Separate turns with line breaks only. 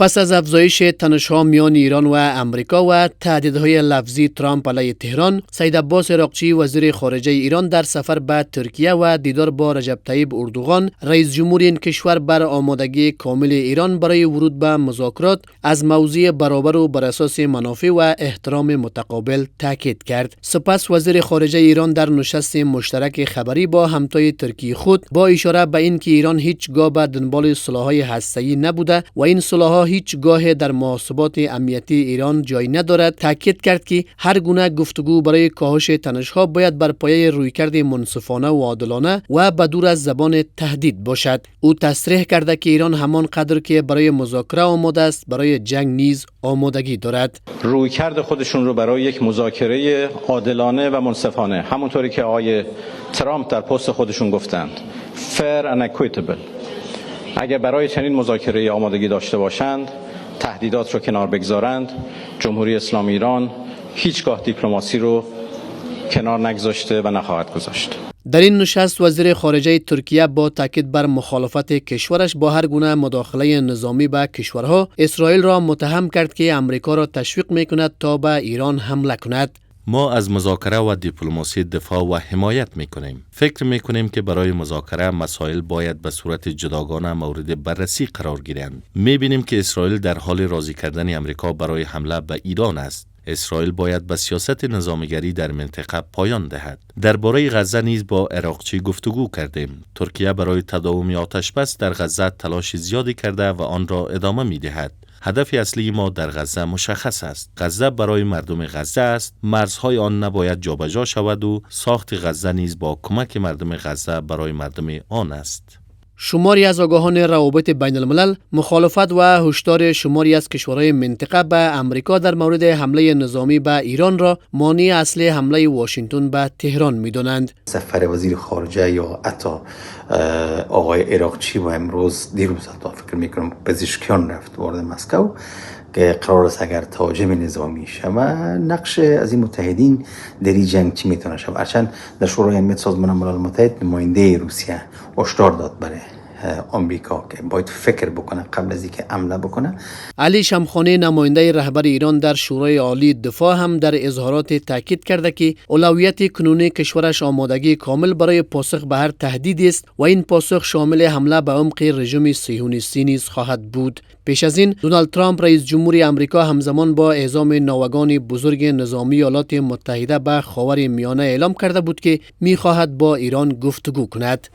پس از افزایش تنش‌ها میان ایران و امریکا و تهدیدهای لفظی ترامپ علیه تهران، سید عباس عراقچی وزیر خارجه ایران در سفر به ترکیه و دیدار با رجب طیب اردوغان رئیس جمهور این کشور بر آمادگی کامل ایران برای ورود به مذاکرات از موضوع برابر و بر اساس منافع و احترام متقابل تاکید کرد. سپس وزیر خارجه ایران در نشست مشترک خبری با همتای ترکیه خود با اشاره به اینکه ایران هیچگاه به دنبال سلاح‌های هسته‌ای نبوده و این سلاح‌ها هیچگاه در محاسبات امنیتی ایران جای ندارد، تاکید کرد که هر گونه گفتگو برای کاهش تنش‌ها باید بر پایه رویکرد منصفانه و عادلانه و بدور از زبان تهدید باشد. او تصریح کرده که ایران همان قدر که برای مذاکره آماده است، برای جنگ نیز آمادگی دارد.
رویکرد خودشون رو برای یک مذاکره عادلانه و منصفانه، همونطوری که آقای ترامپ در پست خودشون گفتند، fair and equitable، اگر برای چنین مذاکره آمادگی داشته باشند، تهدیدات رو کنار بگذارند، جمهوری اسلامی ایران هیچگاه دیپلماسی رو کنار نگذاشته و نخواهد گذاشت.
در این نشست وزیر خارجه ترکیه با تاکید بر مخالفت کشورش با هر گونه مداخله نظامی به کشورها، اسرائیل را متهم کرد که امریکا را تشویق می‌کند تا به ایران حمله کند.
ما از مذاکره و دیپلماسی دفاع و حمایت میکنیم. فکر میکنیم که برای مذاکره مسائل باید به صورت جداگانه مورد بررسی قرار گیرند. میبینیم که اسرائیل در حال راضی کردن امریکا برای حمله به ایران است. اسرائیل باید به سیاست نظامیگری در منطقه پایان دهد. درباره غزه نیز با عراقچی گفتگو کردیم. ترکیه برای تداوم آتش بس در غزه تلاش زیادی کرده و آن را ادامه میدهد. هدف اصلی ما در غزه مشخص است. غزه برای مردم غزه است. مرزهای آن نباید جابجا شود و ساخت غزه نیز با کمک مردم غزه برای مردم آن است.
شماری از آگاهان روابط بین الملل مخالفت و هشدار شماری از کشورهای منطقه به امریکا در مورد حمله نظامی به ایران را مانع اصلی حمله واشنگتن به تهران می‌دانند.
سفر وزیر خارجه یا حتی آقای عراقچی و امروز دیروز فکر می‌کنم پزشکیان رفت وارد مسکو که قرار است اگر تهاجم نظامی شود نقش از این متحدین در این جنگ چی میتونه شود. هرچند در شورای امنیت سازمان ملل متحد نماینده روسیه هشدار داد برای آمریکا که باید فکر بکنه قبل از اینکه حمله بکنه.
علی شمخانی نماینده رهبر ایران در شورای عالی دفاع هم در اظهارات تاکید کرده که اولویت کنونی کشورش آمادگی کامل برای پاسخ به هر تهدیدی است و این پاسخ شامل حمله به عمق رژیم صهیونیستی نیز خواهد بود. پیش از این دونالد ترامپ رئیس جمهور آمریکا همزمان با اعزام ناوگان بزرگ نظامی ایالات متحده به خاور میانه اعلام کرده بود که می‌خواهد با ایران گفتگو کند.